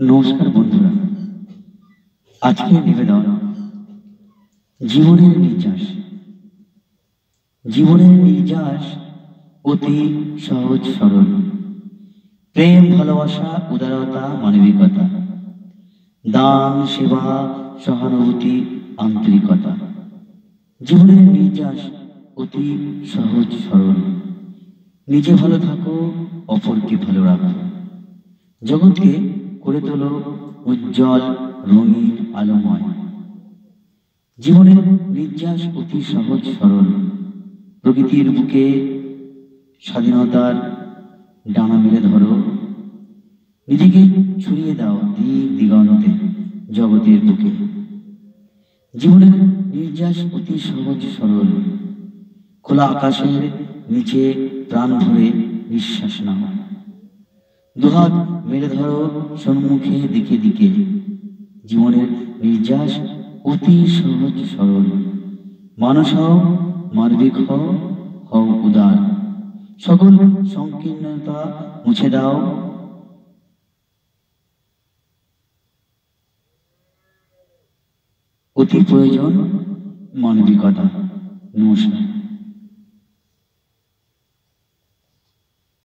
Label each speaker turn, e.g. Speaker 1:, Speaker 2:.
Speaker 1: নমস্কার বন্ধুরা, আজকের নিবেদন জীবনের নির্যাস। জীবনের নির্যাস অতি সহজ সরল। প্রেম, ভালোবাসা, উদারতা, মানবিকতা, দান, সেবা, সহানুভূতি, আন্তরিকতা। জীবনের নির্যাস অতি সহজ সরল। নিজে ভালো থাকো, অপরকে ভালো রাখো। জগৎকে করে তোলো উজ্জ্বল, রঙিন, আলোময়। জীবনের নির্যাস অতি সহজ সরল। প্রকৃতির বুকে স্বাধীনতার ডানা মেলে ধরো। নিজেকে ছড়িয়ে দাও দিক দিগন্তে, জগতের বুকে। জীবনের নির্যাস অতি সহজ সরল। খোলা আকাশের নিচে প্রাণ ভরে নিঃশ্বাস নাও। দুহাত মেলে ধরো সম্মুখে, দিকে দিকে। জীবনের নির্যাস অতি সহজ সরল। মানুষ হও, মানবিক হও, হও উদার। সকল সংকীর্ণতা মুছে দাও। অতি প্রয়োজন মানবিকতা। নমস্কার।